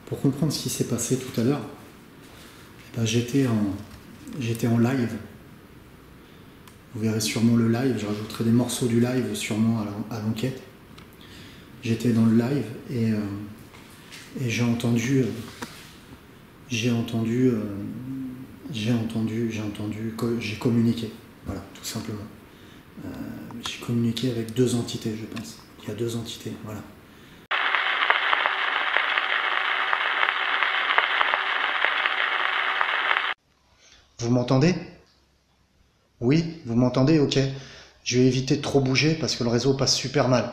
Pour comprendre ce qui s'est passé tout à l'heure, ben j'étais en live. Vous verrez sûrement le live, je rajouterai des morceaux du live sûrement à l'enquête. J'étais dans le live et j'ai communiqué, voilà, tout simplement. J'ai communiqué avec deux entités, je pense. Il y a deux entités, voilà. Vous m'entendez? Oui, vous m'entendez? Ok. Je vais éviter de trop bouger parce que le réseau passe super mal.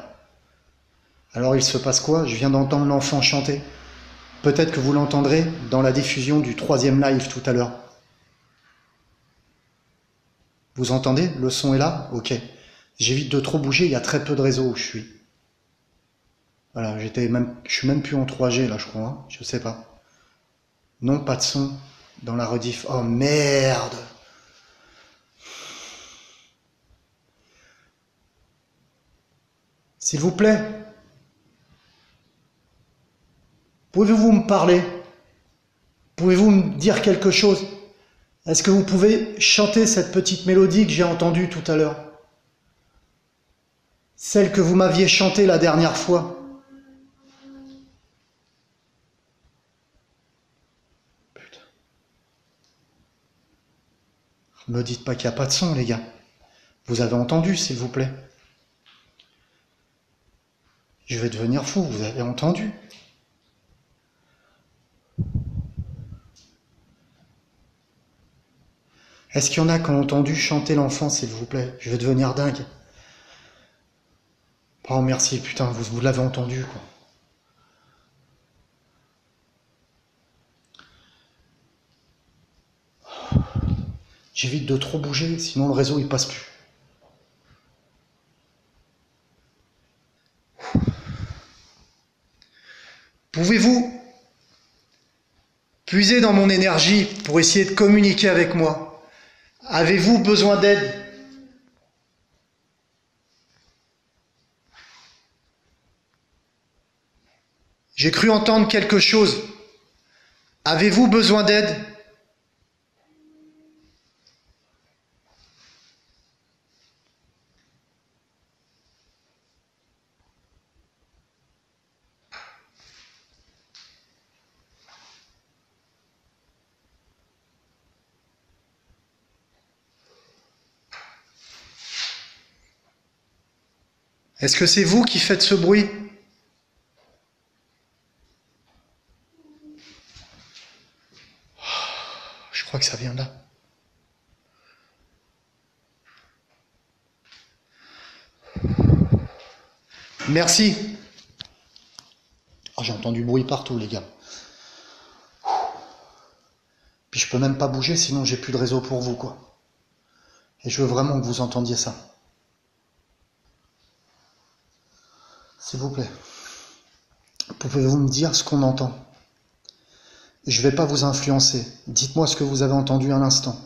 Alors il se passe quoi? Je viens d'entendre l'enfant chanter. Peut-être que vous l'entendrez dans la diffusion du 3e live tout à l'heure. Vous entendez? Le son est là? Ok. J'évite de trop bouger, il y a très peu de réseau où je suis. Voilà, je suis même plus en 3G là, je crois, hein, je sais pas. Non, pas de son dans la rediff. Oh merde! S'il vous plaît, pouvez-vous me parler? Pouvez-vous me dire quelque chose? Est-ce que vous pouvez chanter cette petite mélodie que j'ai entendue tout à l'heure? Celle que vous m'aviez chantée la dernière fois. Putain. Me dites pas qu'il n'y a pas de son, les gars. Vous avez entendu, s'il vous plaît? Je vais devenir fou, vous avez entendu? Est-ce qu'il y en a qui ont entendu chanter l'enfant, s'il vous plaît? Je vais devenir dingue. Oh merci, putain, vous l'avez entendu, quoi. J'évite de trop bouger, sinon le réseau il passe plus. Pouvez-vous puiser dans mon énergie pour essayer de communiquer avec moi? Avez-vous besoin d'aide? J'ai cru entendre quelque chose. Avez-vous besoin d'aide? Est-ce que c'est vous qui faites ce bruit? Je crois que ça vient de là. Merci. Oh, j'ai entendu bruit partout, les gars. Puis je peux même pas bouger, sinon j'ai plus de réseau pour vous, quoi. Et je veux vraiment que vous entendiez ça. S'il vous plaît. Pouvez-vous me dire ce qu'on entend? Je vais pas vous influencer. Dites-moi ce que vous avez entendu à l'instant.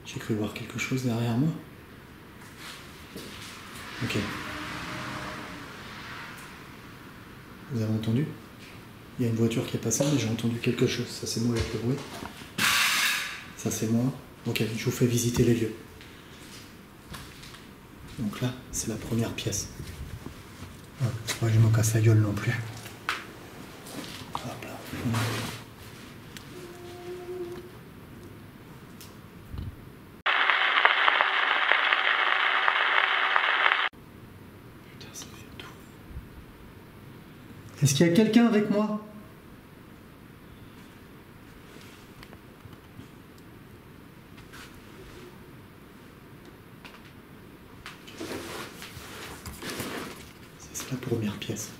J'ai cru voir quelque chose derrière moi. Ok. Vous avez entendu? Il y a une voiture qui est passée, mais j'ai entendu quelque chose. Ça, c'est moi avec le bruit. Ça, c'est moi. Ok, je vous fais visiter les lieux. Donc là, c'est la première pièce. Hop, faut pas que je me casse la gueule non plus. Hop là. Putain, ça fait tout. Est-ce qu'il y a quelqu'un avec moi? C'est la première pièce.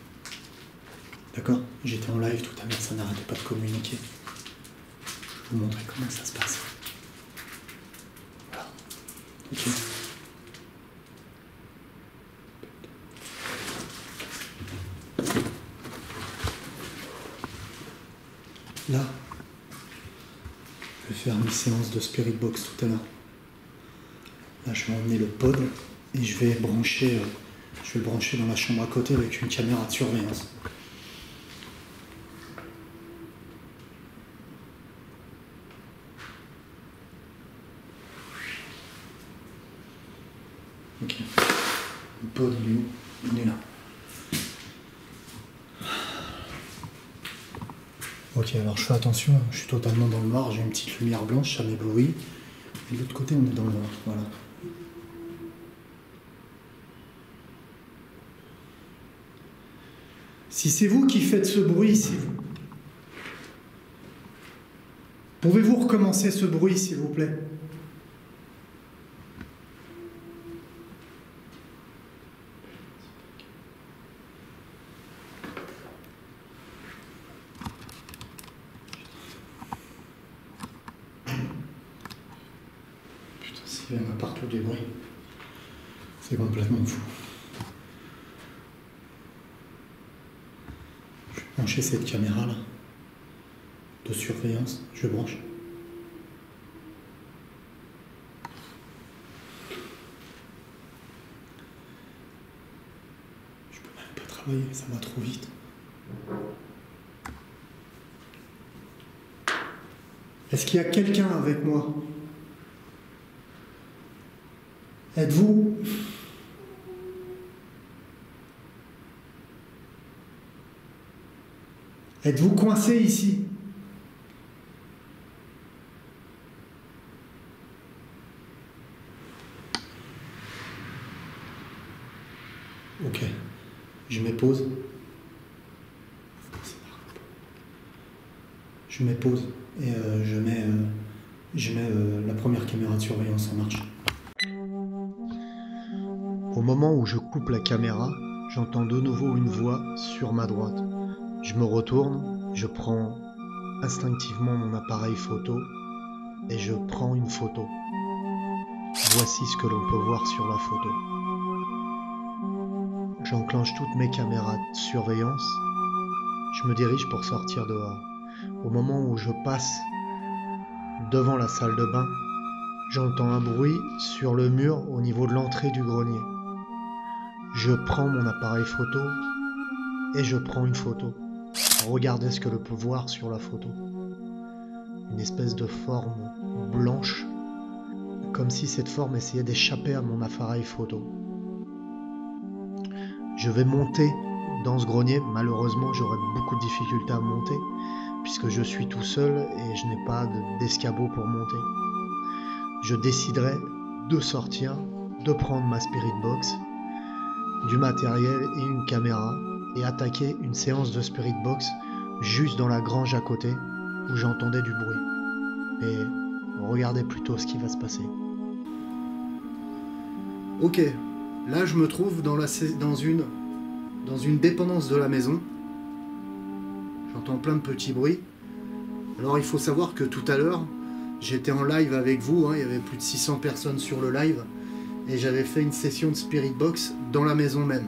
D'accord? J'étais en live tout à l'heure, ça n'arrêtait pas de communiquer. Je vais vous montrer comment ça se passe. Voilà. Ok. Là, je vais faire une séance de Spirit Box tout à l'heure. Là, je vais emmener le pod et je vais le brancher dans la chambre à côté avec une caméra de surveillance. Ok. Le pod, il est où? Il est là. Ok, alors je fais attention, je suis totalement dans le noir, j'ai une petite lumière blanche, ça m'éblouit. Et de l'autre côté, on est dans le noir, voilà. Si c'est vous qui faites ce bruit, pouvez-vous recommencer ce bruit, s'il vous plaît? Putain, s'il y en a partout des bruits, c'est complètement fou. Je vais brancher cette caméra-là de surveillance, je branche. Je peux même pas travailler, ça va trop vite. Est-ce qu'il y a quelqu'un avec moi? Êtes-vous? Êtes-vous coincé ici? Ok, je mets pause. Je mets pause et je mets la première caméra de surveillance en marche. Au moment où je coupe la caméra, j'entends de nouveau une voix sur ma droite. Je me retourne, je prends instinctivement mon appareil photo et je prends une photo. Voici ce que l'on peut voir sur la photo. J'enclenche toutes mes caméras de surveillance. Je me dirige pour sortir dehors. Au moment où je passe devant la salle de bain, j'entends un bruit sur le mur au niveau de l'entrée du grenier. Je prends mon appareil photo et je prends une photo. Regardez ce que l'on peut voir sur la photo. Une espèce de forme blanche, comme si cette forme essayait d'échapper à mon appareil photo. Je vais monter dans ce grenier. Malheureusement, j'aurai beaucoup de difficultés à monter, puisque je suis tout seul et je n'ai pas d'escabeau pour monter. Je déciderai de sortir, de prendre ma Spirit Box, du matériel et une caméra, et attaquer une séance de Spirit Box juste dans la grange à côté, où j'entendais du bruit. Mais Regardez plutôt ce qui va se passer. Ok, là je me trouve dans une dépendance de la maison. J'entends plein de petits bruits. Alors il faut savoir que tout à l'heure, j'étais en live avec vous, hein, il y avait plus de 600 personnes sur le live, et j'avais fait une session de Spirit Box dans la maison même.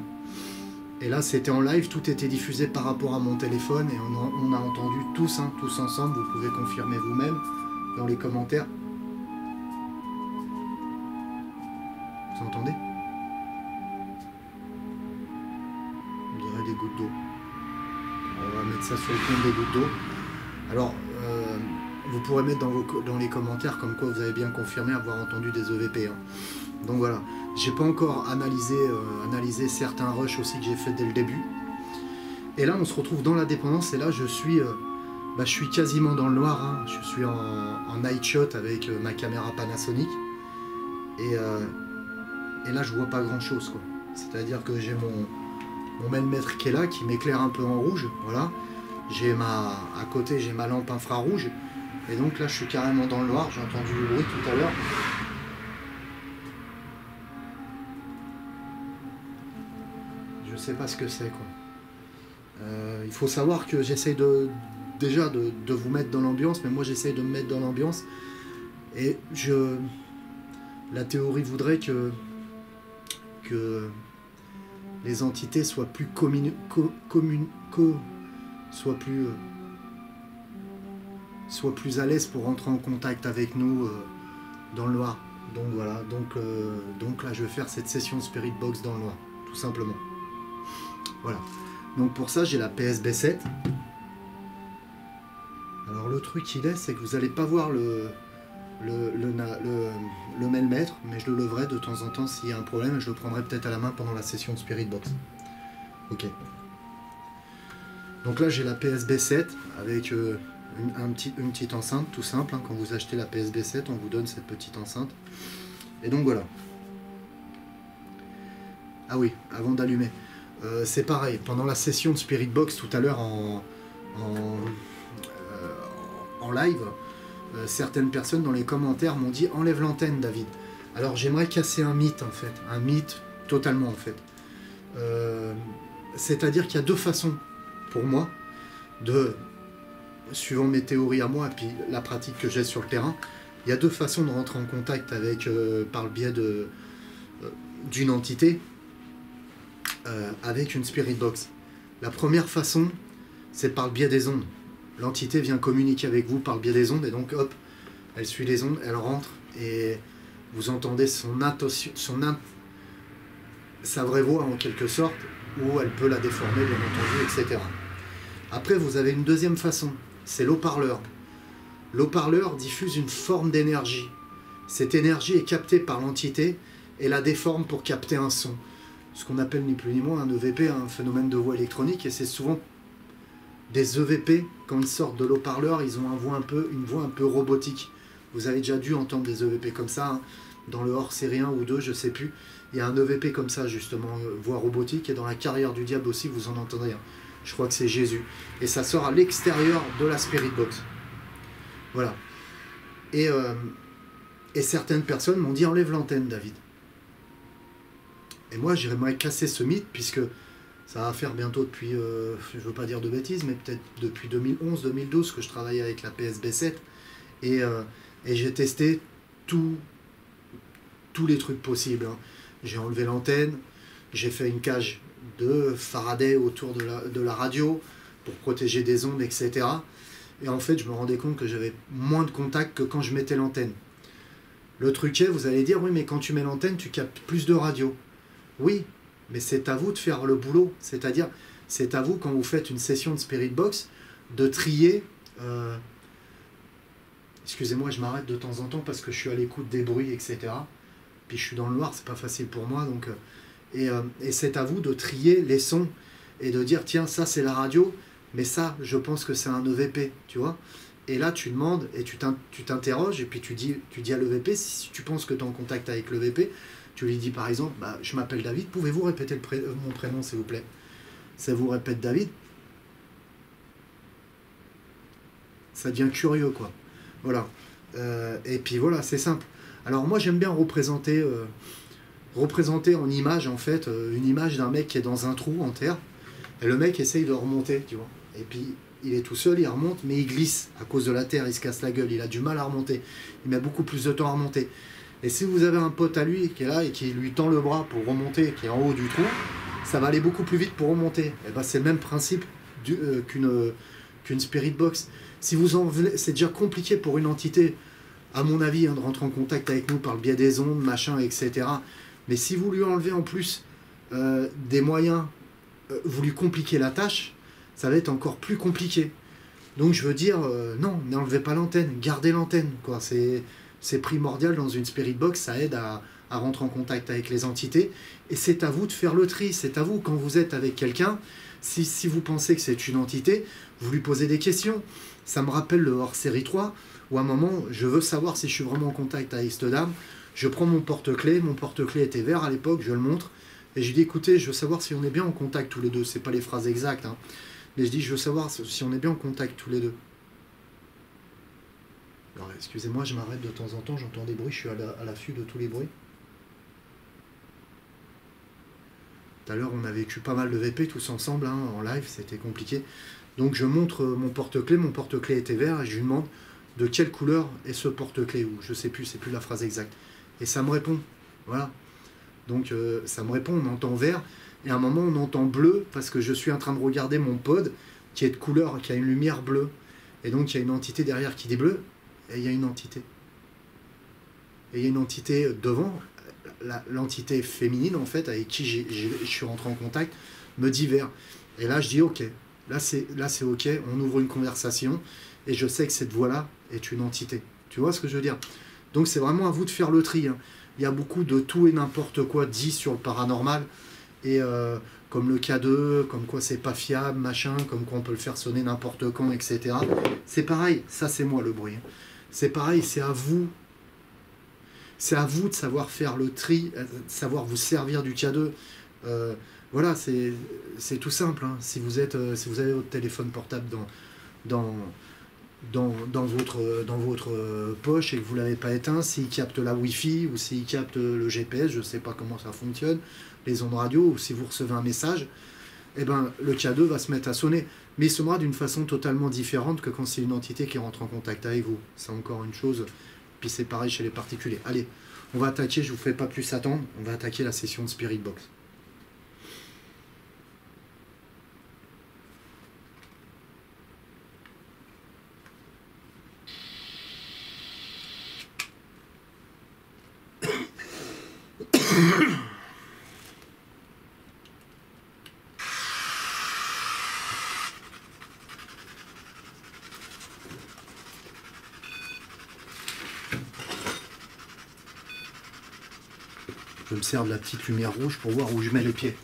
Et là c'était en live, tout était diffusé par rapport à mon téléphone, et on a entendu tous, hein, tous ensemble, vous pouvez confirmer vous-même dans les commentaires. Vous entendez? On dirait des gouttes d'eau. On va mettre ça sur le compte des gouttes d'eau. Alors, vous pourrez mettre dans les commentaires comme quoi vous avez bien confirmé avoir entendu des EVP. Hein. Donc voilà, j'ai pas encore analysé certains rushs aussi que j'ai fait dès le début. Et là, on se retrouve dans la dépendance et là, je suis quasiment dans le noir. Hein. Je suis en night shot avec ma caméra Panasonic. Et là, je vois pas grand chose, quoi. C'est-à-dire que j'ai mon maître qui est là, qui m'éclaire un peu en rouge, voilà. À côté, j'ai ma lampe infrarouge, et donc là, je suis carrément dans le noir. J'ai entendu le bruit tout à l'heure. Je sais pas ce que c'est, quoi. Il faut savoir que j'essaye déjà de vous mettre dans l'ambiance, mais moi, j'essaye de me mettre dans l'ambiance, et la théorie voudrait que les entités soient plus soient plus à l'aise pour rentrer en contact avec nous dans le noir. Donc voilà, donc là je vais faire cette session Spirit Box dans le noir, tout simplement. Voilà. Donc pour ça j'ai la PSB 7. Alors le truc c'est que vous n'allez pas voir le mailmètre, mais je le leverai de temps en temps s'il y a un problème, et je le prendrai peut-être à la main pendant la session de Spirit Box. Ok. Donc là j'ai la PSB 7 avec une petite enceinte tout simple. Hein. Quand vous achetez la PSB 7, on vous donne cette petite enceinte. Et donc voilà. Ah oui, avant d'allumer. C'est pareil, pendant la session de Spirit Box tout à l'heure en live, certaines personnes dans les commentaires m'ont dit enlève l'antenne David. Alors j'aimerais casser un mythe en fait, un mythe totalement en fait. C'est-à-dire qu'il y a deux façons pour moi suivant mes théories à moi et puis la pratique que j'ai sur le terrain, il y a deux façons de rentrer en contact avec par le biais d'une entité avec une Spirit Box. La première façon, c'est par le biais des ondes. L'entité vient communiquer avec vous par le biais des ondes, et donc hop, elle suit les ondes, elle rentre, et vous entendez sa vraie voix en quelque sorte, ou elle peut la déformer bien entendu, etc. Après vous avez une deuxième façon, c'est l'eau-parleur. L'eau-parleur diffuse une forme d'énergie. Cette énergie est captée par l'entité et la déforme pour capter un son. Ce qu'on appelle ni plus ni moins un EVP, un phénomène de voix électronique, et c'est souvent des EVP, quand ils sortent de l'eau-parleur, ils ont une voix un peu robotique. Vous avez déjà dû entendre des EVP comme ça, hein, dans le hors-série 1 ou 2, je sais plus. Il y a un EVP comme ça, justement, voix robotique, et dans la carrière du diable aussi, vous en entendrez un. Je crois que c'est Jésus. Et ça sort à l'extérieur de la Spirit Box. Voilà. Et certaines personnes m'ont dit enlève l'antenne, David. Et moi, j'aimerais casser ce mythe, puisque ça va faire bientôt depuis, je ne veux pas dire de bêtises, mais peut-être depuis 2011-2012 que je travaille avec la PSB 7. Et j'ai testé tous les trucs possibles. Hein. J'ai enlevé l'antenne, j'ai fait une cage de Faraday autour de la radio pour protéger des ondes, etc. Et en fait, je me rendais compte que j'avais moins de contact que quand je mettais l'antenne. Le truc est, vous allez dire, oui, mais quand tu mets l'antenne, tu captes plus de radio. Oui, mais c'est à vous de faire le boulot. C'est-à-dire, c'est à vous, quand vous faites une session de Spirit Box, de trier... Excusez-moi, je m'arrête de temps en temps parce que je suis à l'écoute des bruits, etc. Puis je suis dans le noir, c'est pas facile pour moi. Donc, et c'est à vous de trier les sons et de dire, tiens, ça c'est la radio, mais ça, je pense que c'est un EVP, tu vois. Et là, tu demandes et tu t'interroges, et puis tu dis à l'EVP, si tu penses que tu es en contact avec l'EVP, tu lui dis par exemple, bah, je m'appelle David, pouvez-vous répéter mon prénom s'il vous plaît? Ça vous répète David. Ça devient curieux, quoi. Voilà. Et puis voilà, c'est simple. Alors moi j'aime bien représenter en image en fait une image d'un mec qui est dans un trou en terre et le mec essaye de remonter, tu vois. Et puis il est tout seul, il remonte, mais il glisse à cause de la terre, il se casse la gueule, il a du mal à remonter. Il met beaucoup plus de temps à remonter. Et si vous avez un pote à lui qui est là et qui lui tend le bras pour remonter, qui est en haut du trou, ça va aller beaucoup plus vite pour remonter. Et ben c'est le même principe qu'une spirit box. Si vous en venez, c'est déjà compliqué pour une entité, à mon avis, hein, de rentrer en contact avec nous par le biais des ondes, machin, etc. Mais si vous lui enlevez en plus des moyens, vous lui compliquez la tâche, ça va être encore plus compliqué. Donc je veux dire, non, n'enlevez pas l'antenne, gardez l'antenne, quoi. C'est primordial dans une spirit box, ça aide à rentrer en contact avec les entités. Et c'est à vous de faire le tri, c'est à vous, quand vous êtes avec quelqu'un, si vous pensez que c'est une entité, vous lui posez des questions. Ça me rappelle le hors-série 3, où à un moment, je veux savoir si je suis vraiment en contact avec cette dame. Je prends mon porte-clés était vert à l'époque, je le montre, et je dis écoutez, je veux savoir si on est bien en contact tous les deux. C'est pas les phrases exactes, hein. Mais je dis je veux savoir si on est bien en contact tous les deux. Alors excusez-moi, je m'arrête de temps en temps, j'entends des bruits, je suis à l'affût de tous les bruits. Tout à l'heure, on a vécu pas mal de VP tous ensemble, hein, en live, c'était compliqué. Donc je montre mon porte-clés était vert, et je lui demande de quelle couleur est ce porte-clés, ou je sais plus, c'est plus la phrase exacte. Et ça me répond, voilà. Donc ça me répond, on entend vert, et à un moment on entend bleu, parce que je suis en train de regarder mon pod, qui est de couleur, qui a une lumière bleue. Et donc il y a une entité derrière qui dit bleu, et il y a une entité. Et il y a une entité devant, l'entité féminine en fait, avec qui je suis rentré en contact, me dit vert. Et là je dis ok, là c'est ok, on ouvre une conversation, et je sais que cette voix-là est une entité. Tu vois ce que je veux dire? Donc c'est vraiment à vous de faire le tri, hein. Il y a beaucoup de tout et n'importe quoi dit sur le paranormal, et comme le K2, comme quoi c'est pas fiable, machin, comme quoi on peut le faire sonner n'importe quand, etc. C'est pareil, ça c'est moi le bruit. C'est pareil, c'est à vous. C'est à vous de savoir faire le tri, de savoir vous servir du K2. Voilà, c'est tout simple, hein. Si vous avez votre téléphone portable dans votre poche et que vous ne l'avez pas éteint, s'il capte la Wi-Fi ou s'il capte le GPS, je ne sais pas comment ça fonctionne, les ondes radio, ou si vous recevez un message, eh ben, le K2 va se mettre à sonner. Mais il sonnera d'une façon totalement différente que quand c'est une entité qui rentre en contact avec vous. C'est encore une chose. Puis c'est pareil chez les particuliers. Allez, on va attaquer, je ne vous fais pas plus attendre, on va attaquer la session de Spirit Box. Je me sers de la petite lumière rouge pour voir où je mets les pieds.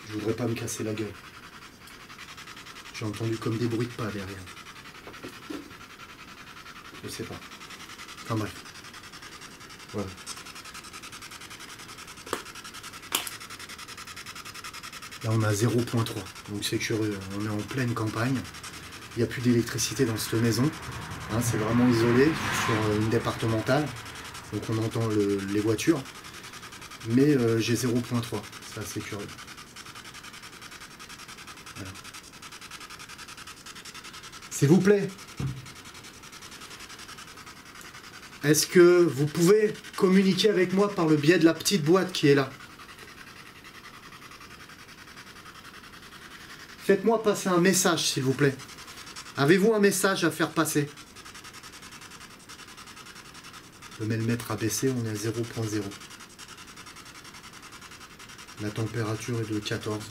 Je voudrais pas me casser la gueule. J'ai entendu comme des bruits de pas derrière. Je sais pas. Enfin bref. Voilà. Là on a 0.3. Donc c'est curieux. On est en pleine campagne. Il n'y a plus d'électricité dans cette maison. Hein, c'est vraiment isolé sur une départementale. Donc on entend les voitures. Mais j'ai 0.3. C'est assez curieux. Voilà. S'il vous plaît. Est-ce que vous pouvez communiquer avec moi par le biais de la petite boîte qui est là? Faites-moi passer un message, s'il vous plaît. Avez-vous un message à faire passer? Je mets le mètre à baisser, on est à 0.0. La température est de 14.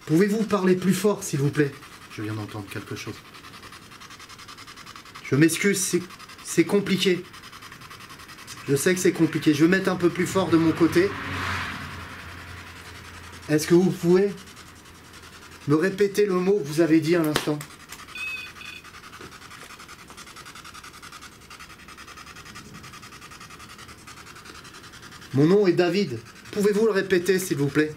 Pouvez-vous parler plus fort, s'il vous plaît? Je viens d'entendre quelque chose. Je m'excuse, c'est compliqué. Je sais que c'est compliqué. Je vais mettre un peu plus fort de mon côté. Est-ce que vous pouvez me répéter le mot que vous avez dit à l'instant? Mon nom est David. Pouvez-vous le répéter, s'il vous plaît?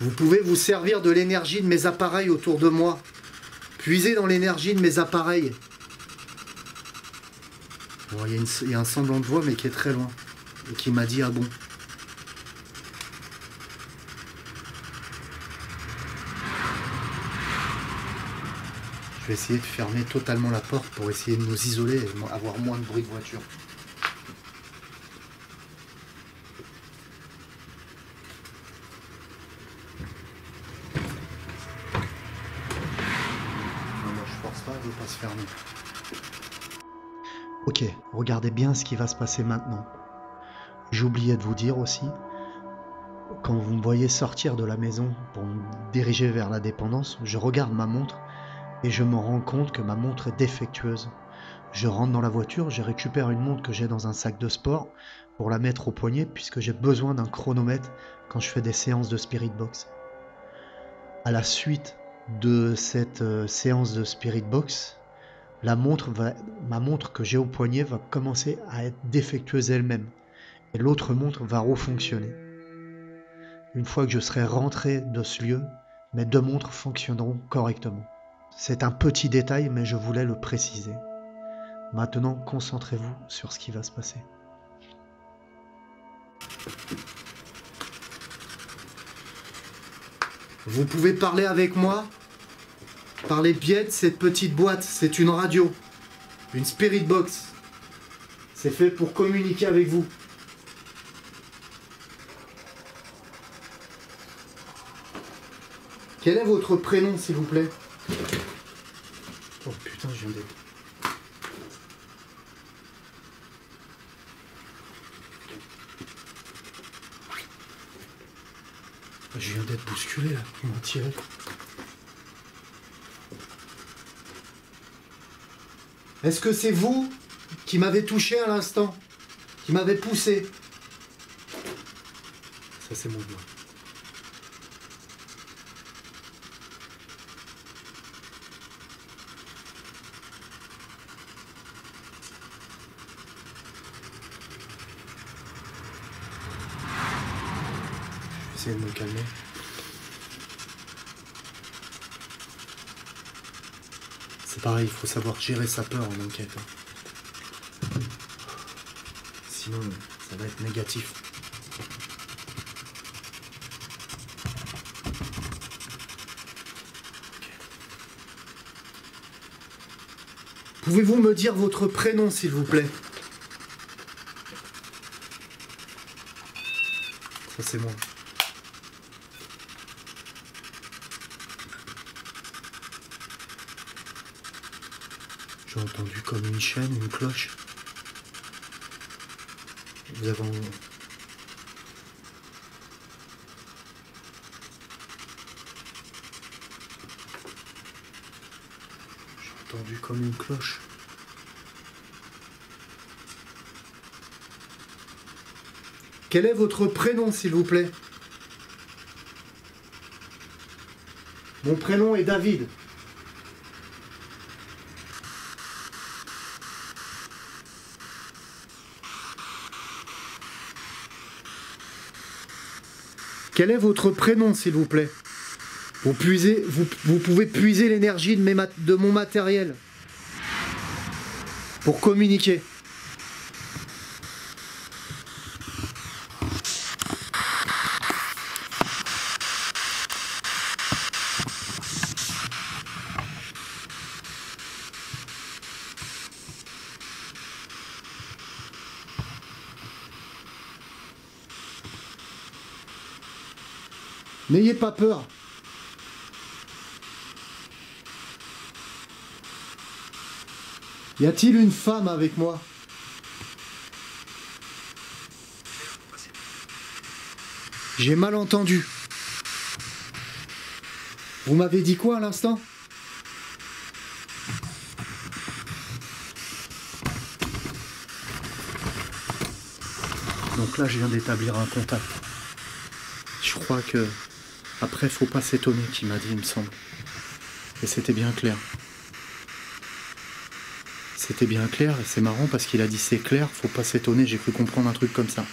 Vous pouvez vous servir de l'énergie de mes appareils autour de moi. Puisez dans l'énergie de mes appareils. Bon, il y a un semblant de voix, mais qui est très loin. Et qui m'a dit « Ah bon ?» Je vais essayer de fermer totalement la porte pour essayer de nous isoler et avoir moins de bruit de voiture. Elle veut pas se fermer. Ok, regardez bien ce qui va se passer maintenant. J'ai oublié de vous dire aussi, quand vous me voyez sortir de la maison pour me diriger vers la dépendance, je regarde ma montre et je me rends compte que ma montre est défectueuse. Je rentre dans la voiture, je récupère une montre que j'ai dans un sac de sport pour la mettre au poignet puisque j'ai besoin d'un chronomètre quand je fais des séances de Spirit Box. À la suite de cette séance de Spirit Box, ma montre que j'ai au poignet va commencer à être défectueuse elle-même et l'autre montre va refonctionner. Une fois que je serai rentré de ce lieu, mes deux montres fonctionneront correctement. C'est un petit détail, mais je voulais le préciser. Maintenant, concentrez-vous sur ce qui va se passer. Vous pouvez parler avec moi par les biais de cette petite boîte. C'est une radio, une Spirit Box. C'est fait pour communiquer avec vous. Quel est votre prénom, s'il vous plaît? Oh putain, je viens d'être... Je viens d'être bousculé là, ils m'ont tiré. Est-ce que c'est vous qui m'avez touché à l'instant? Qui m'avez poussé? Ça c'est mon doigt. Je vais essayer de me calmer. C'est pareil, il faut savoir gérer sa peur en enquête. Sinon, ça va être négatif. Pouvez-vous me dire votre prénom, s'il vous plaît? Ça, c'est moi. J'ai entendu comme une chaîne, une cloche. Vous avez... J'ai entendu comme une cloche. Quel est votre prénom, s'il vous plaît? Mon prénom est David. Quel est votre prénom, s'il vous plaît? Vous pouvez puiser l'énergie de mon matériel pour communiquer. N'ayez pas peur. Y a-t-il une femme avec moi? J'ai mal entendu. Vous m'avez dit quoi à l'instant? Donc là, je viens d'établir un contact. Je crois que... Après, faut pas s'étonner, qu'il m'a dit, il me semble. Et c'était bien clair. C'était bien clair, et c'est marrant parce qu'il a dit c'est clair, faut pas s'étonner, j'ai cru comprendre un truc comme ça.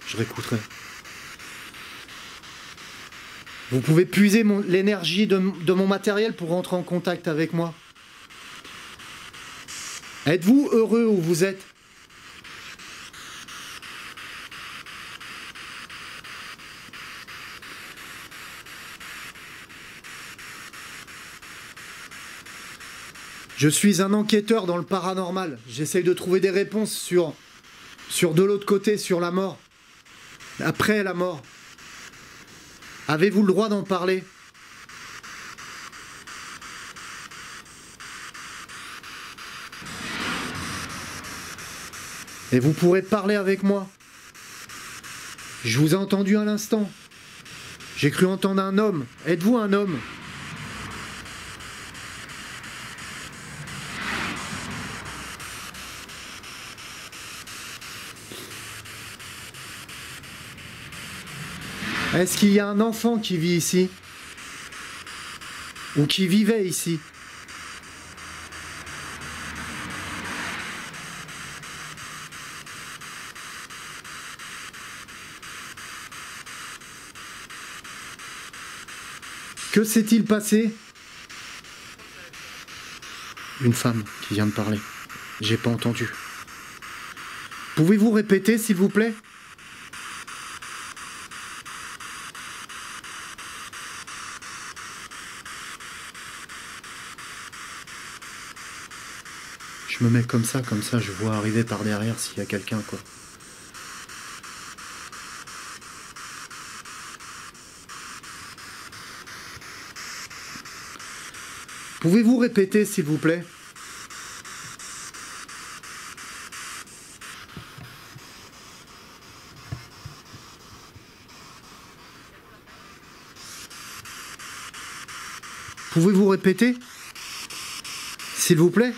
Je réécouterai. Vous pouvez puiser l'énergie de mon matériel pour rentrer en contact avec moi. Êtes-vous heureux où vous êtes? Je suis un enquêteur dans le paranormal. J'essaye de trouver des réponses sur de l'autre côté, sur la mort. Après la mort. Avez-vous le droit d'en parler? Et vous pourrez parler avec moi. Je vous ai entendu à l'instant. J'ai cru entendre un homme. Êtes-vous un homme? Est-ce qu'il y a un enfant qui vit ici? Ou qui vivait ici? Que s'est-il passé? Une femme qui vient de parler. J'ai pas entendu. Pouvez-vous répéter, s'il vous plaît? Je me mets comme ça, je vois arriver par derrière s'il y a quelqu'un, quoi. Pouvez-vous répéter, s'il vous plaît? Pouvez-vous répéter? S'il vous plaît?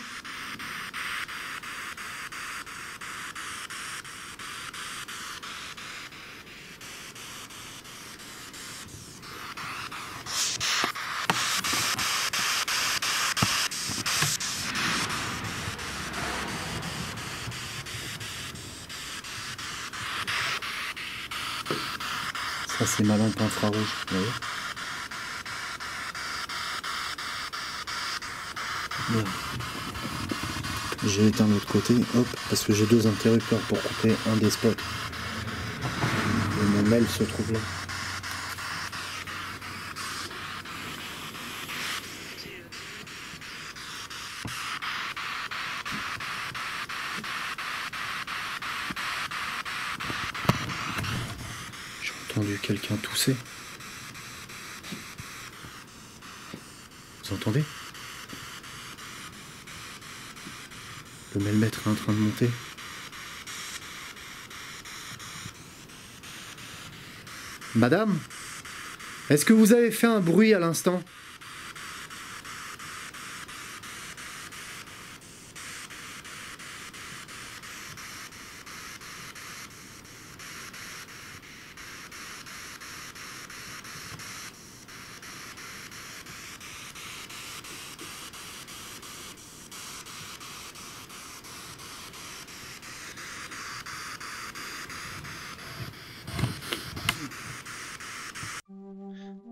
Ça, c'est ma lampe infrarouge, vous voyez? Bien. J'ai éteint l'autre côté, hop, parce que j'ai deux interrupteurs pour couper un des spots. Et mon mail se trouve là. J'ai entendu quelqu'un tousser. Vous entendez? Le mailmètre est en train de monter. Madame, est-ce que vous avez fait un bruit à l'instant?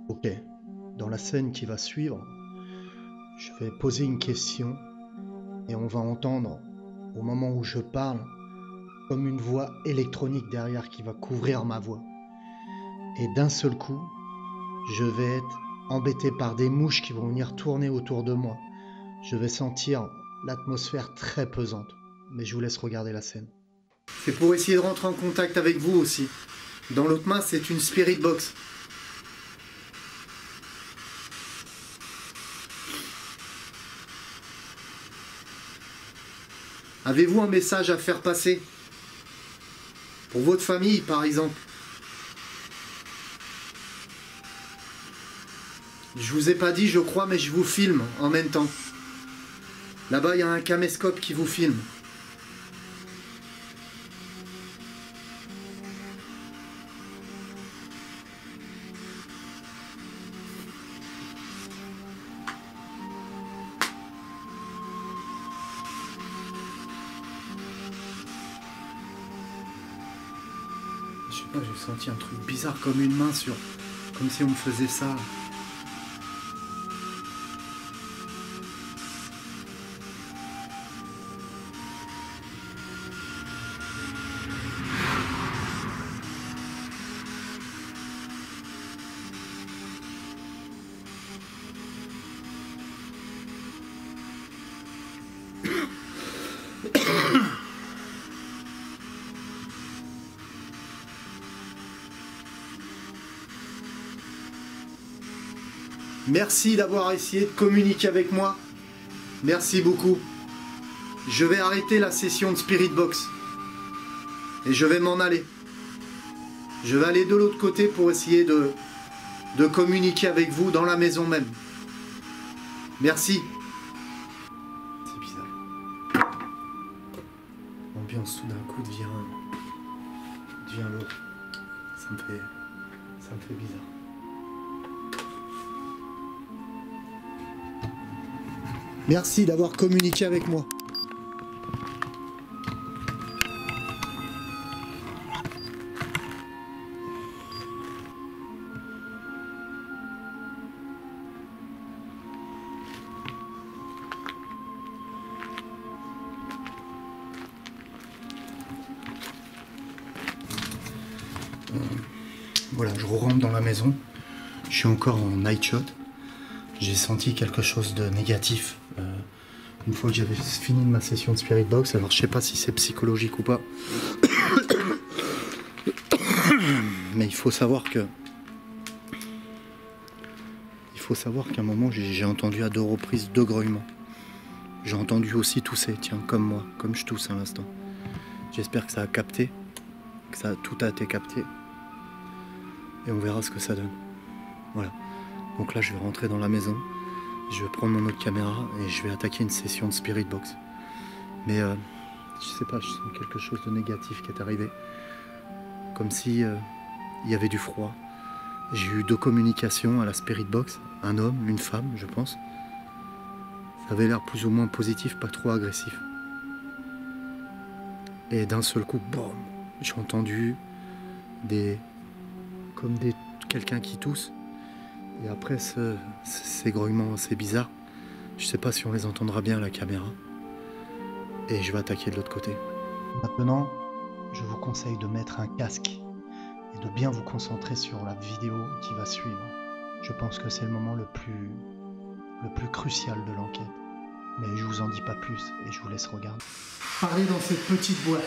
Ok, dans la scène qui va suivre, je vais poser une question et on va entendre, au moment où je parle, comme une voix électronique derrière qui va couvrir ma voix. Et d'un seul coup, je vais être embêté par des mouches qui vont venir tourner autour de moi. Je vais sentir l'atmosphère très pesante, mais je vous laisse regarder la scène. C'est pour essayer de rentrer en contact avec vous aussi. Dans l'autre main, c'est une spirit box. Avez-vous un message à faire passer? Pour votre famille, par exemple. Je vous ai pas dit, je crois, mais je vous filme en même temps. Là-bas, il y a un caméscope qui vous filme. Je sais pas, j'ai senti un truc bizarre comme une main sur Comme si on me faisait ça. Merci d'avoir essayé de communiquer avec moi. Merci beaucoup. Je vais arrêter la session de Spirit Box. Et je vais m'en aller. Je vais aller de l'autre côté pour essayer de communiquer avec vous dans la maison même. Merci. C'est bizarre. L'ambiance tout d'un coup devient l'autre. Ça me fait bizarre. Merci d'avoir communiqué avec moi. Voilà, je rentre dans la maison. Je suis encore en night shot. J'ai senti quelque chose de négatif une fois que j'avais fini ma session de Spirit Box. Alors je sais pas si c'est psychologique ou pas. Mais il faut savoir qu'à un moment j'ai entendu à 2 reprises 2 grognements. J'ai entendu aussi tousser, tiens, comme moi, comme je tousse à l'instant. J'espère que ça a capté, que tout a été capté. Et on verra ce que ça donne. Voilà. Donc là je vais rentrer dans la maison. Je vais prendre mon autre caméra et je vais attaquer une session de Spirit Box. Mais je sais pas, je sens quelque chose de négatif qui est arrivé. Comme si il y avait du froid. J'ai eu 2 communications à la Spirit Box. Un homme, une femme, je pense. Ça avait l'air plus ou moins positif, pas trop agressif. Et d'un seul coup, boum, j'ai entendu quelqu'un qui tousse. Et après ces grognements assez bizarres, je sais pas si on les entendra bien à la caméra. Et je vais attaquer de l'autre côté. Maintenant, je vous conseille de mettre un casque et de bien vous concentrer sur la vidéo qui va suivre. Je pense que c'est le moment le plus crucial de l'enquête. Mais je vous en dis pas plus et je vous laisse regarder. Parlez dans cette petite boîte.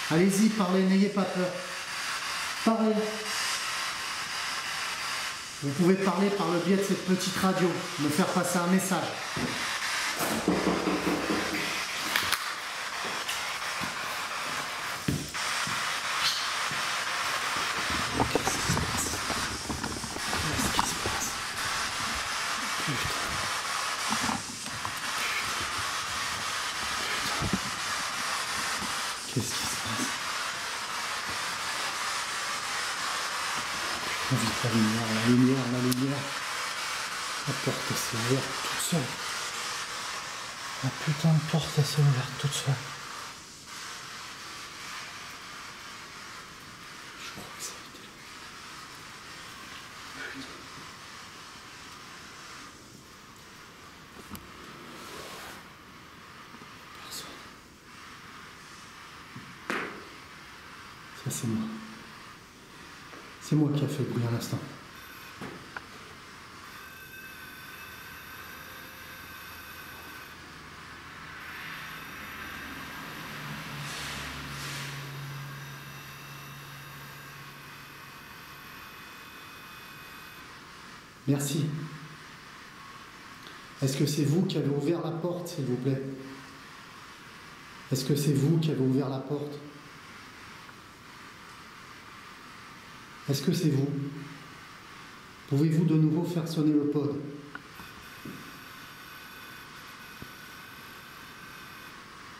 Allez-y, parlez, n'ayez pas peur. Parlez. Vous pouvez parler par le biais de cette petite radio, me faire passer un message. Qu'est-ce qui se passe? Vite, la lumière. La porte s'est ouverte toute seule. La putain de porte s'est ouverte toute seule. Je crois que ça a été là. Putain. Personne. Ça c'est moi. C'est moi qui a fait le bruit à l'instant. Merci. Est-ce que c'est vous qui avez ouvert la porte, s'il vous plaît? Est-ce que c'est vous qui avez ouvert la porte? Est-ce que c'est vous? Pouvez-vous de nouveau faire sonner le pod?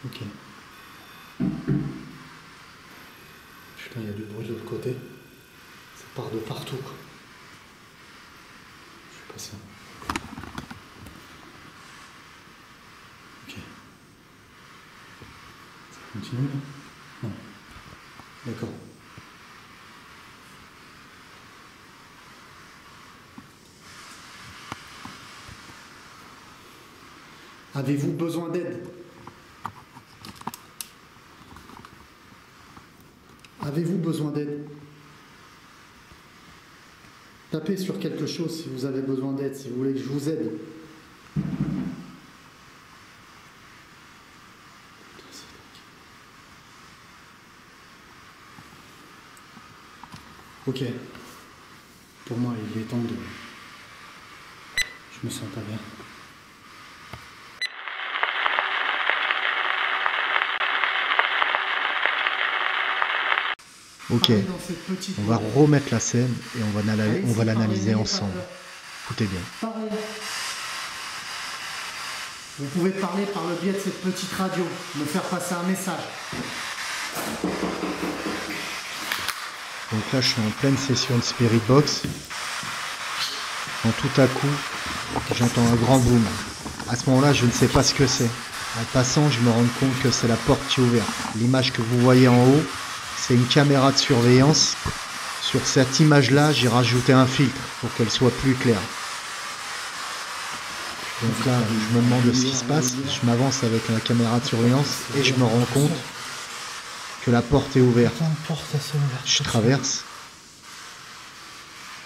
Ok. Putain, il y a du bruit de l'autre côté. Ça part de partout, quoi. Je suis pas ça. Ok. Ça continue là? Non. D'accord. Avez-vous besoin d'aide? Avez-vous besoin d'aide? Tapez sur quelque chose si vous avez besoin d'aide, si vous voulez que je vous aide. Ok. Pour moi, il est temps de... Je me sens pas bien. Ok, on va remettre la scène et on va l'analyser ensemble. Écoutez bien. Parlez. Vous pouvez parler par le biais de cette petite radio, me faire passer un message. Donc là, je suis en pleine session de Spirit Box. Quand tout à coup, j'entends un grand boom. À ce moment-là, je ne sais pas ce que c'est. En passant, je me rends compte que c'est la porte qui est ouverte. L'image que vous voyez en haut, c'est une caméra de surveillance. Sur cette image-là, j'ai rajouté un filtre pour qu'elle soit plus claire. Donc là, je me demande ce qui se passe. Je m'avance avec la caméra de surveillance et je me rends compte que la porte est ouverte. Je traverse.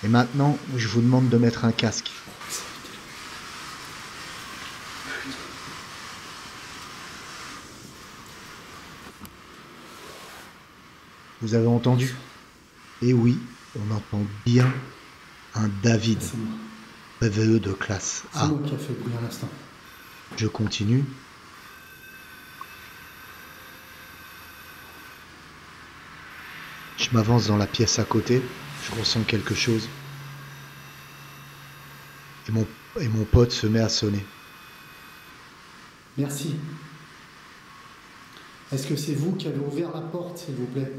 Et maintenant, je vous demande de mettre un casque. Vous avez entendu? Et oui, on entend bien un David, PVE de classe A. C'est moi qui a fait le bruit à l'instant. Je continue. Je m'avance dans la pièce à côté, je ressens quelque chose. Et mon pote se met à sonner. Merci. Est-ce que c'est vous qui avez ouvert la porte, s'il vous plaît?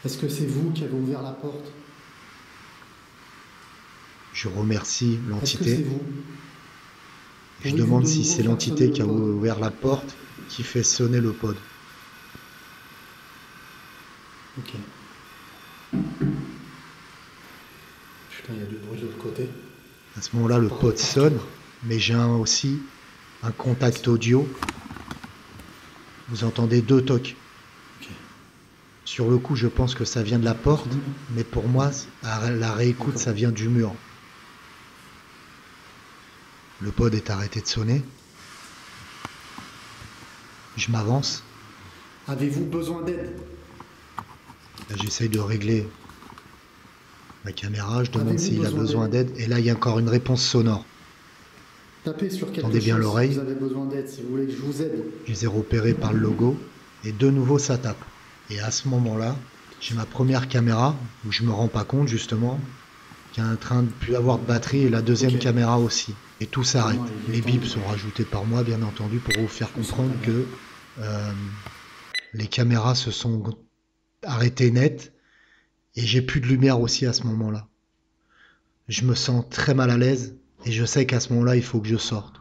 Est-ce que c'est vous qui avez ouvert la porte? Je remercie Est-ce que l'entité. c'est vous? Je Pouvez-vous demande de si nouveau c'est faire l'entité sonner qui a le pod? ouvert la porte qui fait sonner le pod. Ok. Putain, il y a du bruit de l'autre côté. À ce moment-là, le pod sonne, mais j'ai aussi un contact audio. Vous entendez 2 tocs. Ok. Sur le coup, je pense que ça vient de la porte, mais pour moi, à la réécoute, ça vient du mur. Le pod est arrêté de sonner. Je m'avance. Avez-vous besoin d'aide? Là, j'essaye de régler ma caméra. Je demande Avez-vous s'il a besoin besoin d'aide. Et là, il y a encore une réponse sonore. Tapez sur quelque Tendez bien chose l'oreille. si vous avez besoin d'aide, si vous voulez que je vous aide. Je les ai repérés par le logo. Et de nouveau, ça tape. Et à ce moment-là, j'ai ma première caméra, où je me rends pas compte, justement, qui est en train de plus avoir de batterie, et la deuxième Ok. caméra aussi. Et tout s'arrête. Moi, il est Les temps bips de- sont rajoutés par moi, bien entendu, pour vous faire Je me sens comprendre pas que les caméras se sont arrêtées net, et j'ai plus de lumière aussi à ce moment-là. Je me sens très mal à l'aise, et je sais qu'à ce moment-là, il faut que je sorte.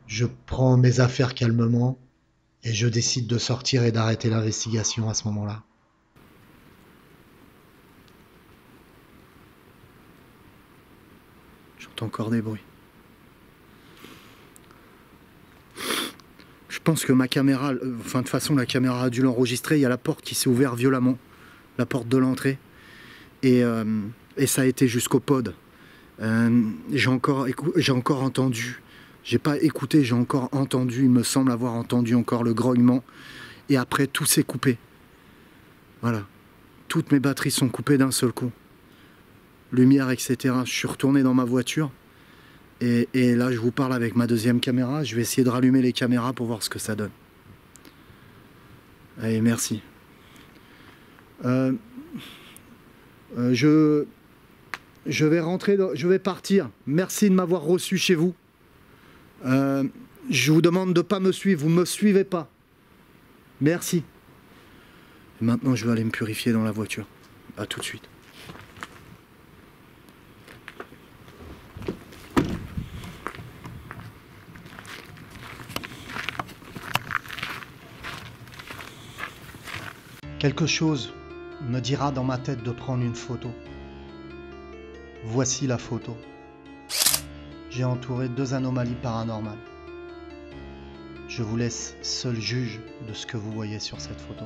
Je prends mes affaires calmement, et je décide de sortir et d'arrêter l'investigation à ce moment-là. J'entends encore des bruits. Je pense que ma caméra, de toute façon la caméra a dû l'enregistrer, il y a la porte qui s'est ouverte violemment, la porte de l'entrée, et ça a été jusqu'au pod. J'ai encore entendu, j'ai pas écouté, j'ai encore entendu, il me semble avoir entendu encore le grognement, et après tout s'est coupé. Voilà, toutes mes batteries sont coupées d'un seul coup. Lumière, etc. Je suis retourné dans ma voiture. Et là, je vous parle avec ma deuxième caméra. Je vais essayer de rallumer les caméras pour voir ce que ça donne. Allez, merci. Je vais rentrer, je vais partir. Merci de m'avoir reçu chez vous. Je vous demande de ne pas me suivre. Vous ne me suivez pas. Merci. Et maintenant, je vais aller me purifier dans la voiture. À tout de suite. Quelque chose me dira dans ma tête de prendre une photo. Voici la photo. j'ai entouré 2 anomalies paranormales. Je vous laisse seul juge de ce que vous voyez sur cette photo.